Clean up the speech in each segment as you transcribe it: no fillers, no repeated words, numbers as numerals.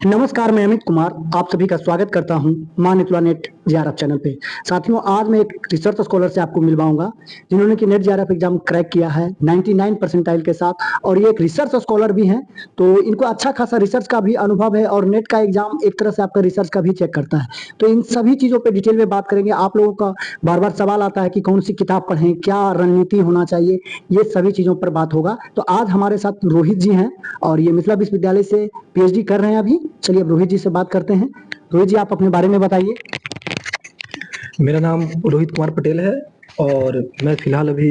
नमस्कार, मैं अमित कुमार आप सभी का स्वागत करता हूं माँ नितुला नेट जेआरएफ चैनल पे। साथियों, आज मैं एक रिसर्च स्कॉलर से आपको मिलवाऊंगा जिन्होंने कि नेट जेआरएफ एग्जाम क्रैक किया है 99 परसेंटाइल के साथ, और ये एक रिसर्च स्कॉलर भी हैं। तो इनको अच्छा खासा रिसर्च का भी अनुभव है और नेट का एग्जाम एक तरह से आपका रिसर्च का भी चेक करता है। तो इन सभी चीज़ों पर डिटेल में बात करेंगे। आप लोगों का बार बार सवाल आता है कि कौन सी किताब पढ़ें, क्या रणनीति होना चाहिए, ये सभी चीज़ों पर बात होगा। तो आज हमारे साथ रोहित जी हैं और ये मिथिला विश्वविद्यालय से पीएचडी कर रहे हैं अभी। चलिए अब रोहित जी से बात करते हैं। रोहित जी, आप अपने बारे में बताइए। मेरा नाम रोहित कुमार पटेल है और मैं फिलहाल अभी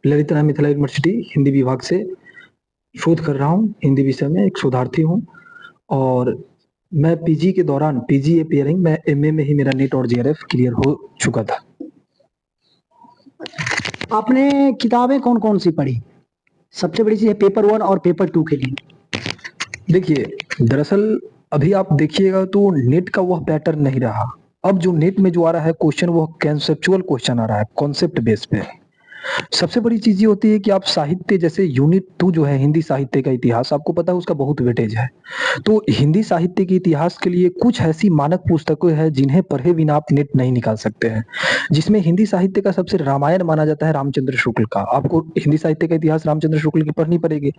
ललित नारायण मिथिला यूनिवर्सिटी हिंदी विभाग से शोध कर रहा हूँ। हिंदी विषय में एक शोधार्थी हूँ और मैं पीजी के दौरान पीजी अपियरिंग मैं एमए में ही मेरा नेट और जेआरएफ क्लियर हो चुका था। आपने किताबें कौन कौन सी पढ़ी? सबसे बड़ी चीज है पेपर 1 और पेपर 2 के लिए। देखिए, दरअसल अभी आप देखिएगा तो नेट का वह पैटर्न नहीं रहा। अब जो नेट में जो आ रहा है क्वेश्चन, वह कंसेप्चुअल क्वेश्चन आ रहा है, कॉन्सेप्ट बेस पे। सबसे बड़ी चीज ये होती है कि आप साहित्य जैसे यूनिट 2 जो है हिंदी साहित्य का इतिहास, आपको पता है उसका बहुत वेटेज है। तो हिंदी साहित्य के इतिहास के लिए कुछ ऐसी मानक पुस्तकें हैं जिन्हें पढ़े बिना आप नेट नहीं निकाल सकते हैं। जिसमें हिंदी साहित्य का सबसे रामायण माना जाता है रामचंद्र शुक्ल का। आपको हिंदी साहित्य का इतिहास रामचंद्र शुक्ल की पढ़नी पड़ेगी।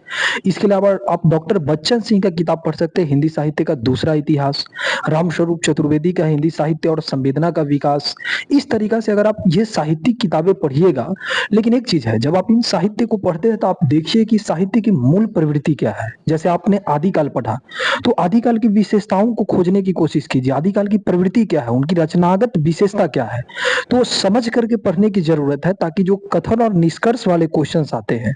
इसके अलावा आप डॉक्टर बच्चन सिंह का किताब पढ़ सकते हैं, हिंदी साहित्य का दूसरा इतिहास। रामस्वरूप चतुर्वेदी का हिंदी साहित्य और संवेदना का विकास। इस तरीका से अगर आप ये साहित्यिक किताबें पढ़िएगा, लेकिन एक चीज है, जब आप इन साहित्य को पढ़ते हैं तो आप देखिए कि साहित्य की मूल प्रवृत्ति क्या है। जैसे आपने आदिकाल पढ़ा तो आदिकाल की विशेषताओं को खोजने की कोशिश कीजिए। आदिकाल की प्रवृत्ति क्या है, उनकी रचनागत विशेषता क्या है, तो समझ करके पढ़ने की जरूरत है, ताकि जो कथन और निष्कर्ष वाले क्वेश्चन आते हैं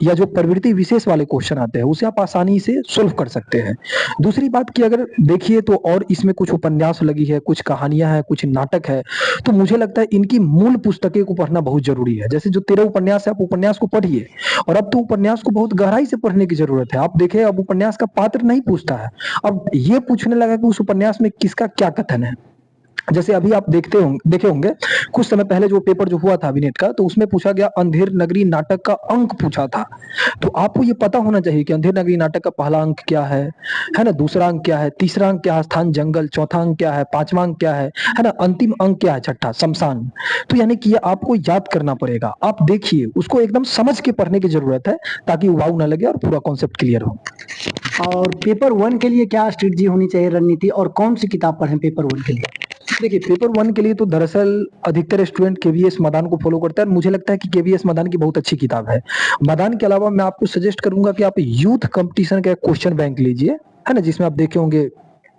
या जो प्रवृत्ति विशेष वाले क्वेश्चन आते हैं उसे आप आसानी से सोल्व कर सकते हैं। दूसरी बात की अगर देखिए तो और इसमें कुछ उपन्यास लगी है, कुछ कहानियां हैं, कुछ नाटक है, तो मुझे लगता है इनकी मूल पुस्तकें को पढ़ना बहुत जरूरी है। जैसे जो 13 उपन्यास है, आप उपन्यास को पढ़िए। और अब तो उपन्यास को बहुत गहराई से पढ़ने की जरूरत है। आप देखिए, अब उपन्यास का पात्र नहीं पूछता है, अब ये पूछने लगा कि उस उपन्यास में किसका क्या कथन है। जैसे अभी आप देखे होंगे कुछ समय पहले जो पेपर जो हुआ था अभिनेट का, तो उसमें पूछा गया अंधेर नगरी नाटक का अंक पूछा था। तो आपको ये पता होना चाहिए कि अंधेर नगरी नाटक का पहला अंक क्या है ना, दूसरा अंक क्या है, तीसरा अंक क्या है, स्थान जंगल, चौथा अंक क्या है, पांचवा अंक क्या है ना, अंतिम अंक क्या है, छठा शमशान। तो यानी कि ये आपको याद करना पड़ेगा। आप देखिए, उसको एकदम समझ के पढ़ने की जरूरत है ताकि वाव ना लगे और पूरा कॉन्सेप्ट क्लियर हो। और पेपर 1 के लिए क्या स्ट्रेटजी होनी चाहिए, रणनीति, और कौन सी किताब पढ़ें पेपर 1 के लिए? देखिए, पेपर 1 के लिए तो दरअसल अधिकतर स्टूडेंट केवीएस मदान को फॉलो करता है। मुझे लगता है कि केवीएस मदान की बहुत अच्छी किताब है। मदान के अलावा मैं आपको सजेस्ट करूंगा कि आप यूथ कंपटीशन का क्वेश्चन बैंक लीजिए, है ना, जिसमें आप देखे होंगे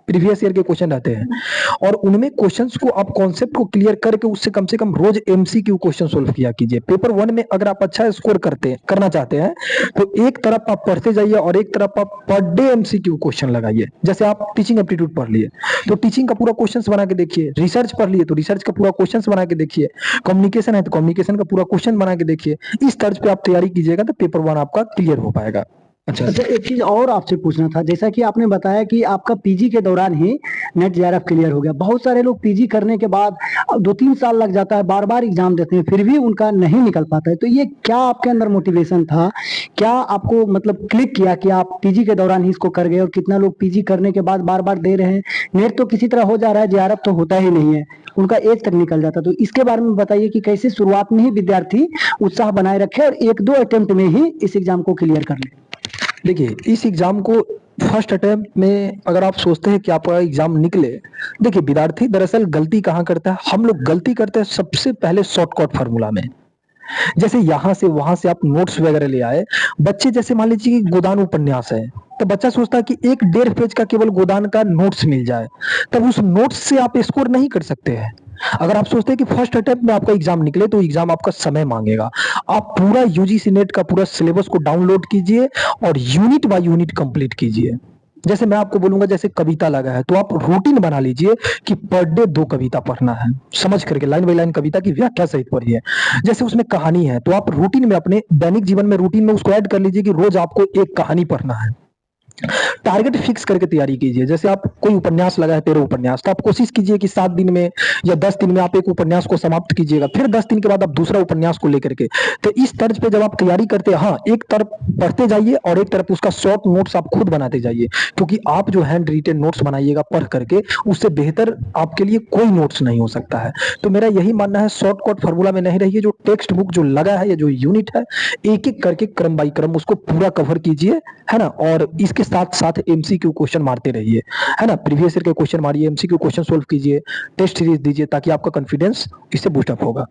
प्रीवियस ईयर के क्वेश्चन रहते हैं और उनमें क्वेश्चंस को आप कॉन्सेप्ट को क्लियर करके उससे कम से कम रोज एमसीक्यू क्वेश्चन सोल्व किया कीजिए। पेपर 1 में अगर आप अच्छा स्कोर करना चाहते हैं तो एक तरफ आप पढ़ते जाइए और एक तरफ आप पर डे एमसीक्यू क्वेश्चन लगाइए। जैसे आप टीचिंग एप्टीट्यूड पढ़ लिए तो टीचिंग का पूरा क्वेश्चन बना के देखिए, रिसर्च पढ़ लिए तो रिसर्च का पूरा क्वेश्चन बना के देखिए, कम्युनिकेशन है तो कम्युनिकेशन का पूरा क्वेश्चन बना के देखिए। इस तर्ज पे आप तैयारी कीजिएगा तो पेपर 1 आपका क्लियर हो पाएगा। अच्छा, एक चीज और आपसे पूछना था। जैसा कि आपने बताया कि आपका पीजी के दौरान ही नेट जेआरएफ क्लियर हो गया। बहुत सारे लोग पीजी करने के बाद 2-3 साल लग जाता है, बार बार एग्जाम देते हैं, फिर भी उनका नहीं निकल पाता है। तो ये क्या आपके अंदर मोटिवेशन था, क्या आपको मतलब क्लिक किया कि आप पीजी के दौरान ही इसको कर गए? और कितना लोग पीजी करने के बाद बार बार दे रहे हैं, नेट तो किसी तरह हो जा रहा है, जेआरएफ तो होता ही नहीं है, उनका एज तक निकल जाता है। तो इसके बारे में बताइए कि कैसे शुरुआत में ही विद्यार्थी उत्साह बनाए रखे और 1-2 अटेम्प्ट में ही इस एग्जाम को क्लियर कर ले। देखिए, इस एग्जाम को फर्स्ट अटेम्प्ट में अगर आप सोचते हैं कि आपका एग्जाम निकले, देखिए विद्यार्थी दरअसल गलती कहाँ करता है, हम लोग गलती करते हैं सबसे पहले शॉर्टकट फार्मूला में। जैसे यहाँ से वहां से आप नोट्स वगैरह ले आए। बच्चे जैसे मान लीजिए कि गोदान उपन्यास है तो बच्चा सोचता है कि 1-1.5 पेज का केवल गोदान का नोट्स मिल जाए, तब उस नोट्स से आप स्कोर नहीं कर सकते हैं। अगर आप सोचते हैं कि फर्स्ट अटेम्प्ट में आपका एग्जाम निकले तो एग्जाम आपका समय मांगेगा। आप पूरा यूजीसी नेट का पूरा सिलेबस को डाउनलोड कीजिए और यूनिट बाय यूनिट कंप्लीट कीजिए। जैसे मैं आपको बोलूंगा, जैसे कविता लगा है तो आप रूटीन बना लीजिए कि पर डे 2 कविता पढ़ना है, समझ करके लाइन बाय लाइन कविता की व्याख्या सहित पढ़िए। जैसे उसमें कहानी है तो आप रूटीन में, अपने दैनिक जीवन में रूटीन में उसको ऐड कर लीजिए कि रोज आपको एक कहानी पढ़ना है। टारगेट फिक्स करके तैयारी कीजिए। जैसे आप कोई उपन्यास लगा है 13 उपन्यास, तो आप कोशिश कीजिए कि 7 दिन में या 10 दिन में आप एक उपन्यास को समाप्त कीजिएगा, फिर 10 दिन के बाद आप दूसरा उपन्यास को लेकर के। तो इस तर्ज पे जब आप तैयारी करते हैं, हाँ, एक तरफ पढ़ते जाइए और एक तरफ उसका शॉर्ट नोट्स आप खुद बनाते जाइए, क्योंकि आप जो हैंड रिटेन नोट्स बनाइएगा पढ़ करके, उससे बेहतर आपके लिए कोई नोट्स नहीं हो सकता है। तो मेरा यही मानना है, शॉर्टकट फार्मूला में नहीं रहिए। जो टेक्स्ट बुक जो लगा है या जो यूनिट है, एक एक करके क्रम बाई क्रम उसको पूरा कवर कीजिए, है ना। और इसके साथ साथ एमसीक्यू क्वेश्चन मारते रहिए, है ना। प्रीवियस ईयर के क्वेश्चन मारिए, एमसीक्यू क्वेश्चन सोल्व कीजिए, टेस्ट सीरीज दीजिए, ताकि आपका कॉन्फिडेंस इससे बूस्ट अप होगा।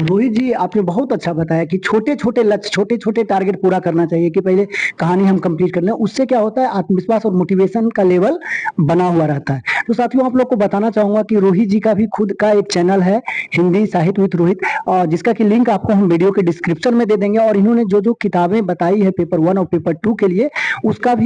रोहित जी, आपने बहुत अच्छा बताया कि छोटे छोटे लक्ष्य, छोटे छोटे टारगेट पूरा करना चाहिए, कि पहले कहानी हम कंप्लीट कर लें। उससे क्या होता है, आत्मविश्वास और मोटिवेशन का लेवल बना हुआ रहता है। तो साथियों, आप लोग को बताना चाहूंगा कि रोहित जी का भी खुद का एक चैनल है, हिंदी साहित्य विद रोहित, और जिसका कि लिंक आपको हम वीडियो के डिस्क्रिप्शन में दे देंगे। और इन्होंने जो जो किताबें बताई है पेपर 1 और पेपर 2 के लिए, उसका भी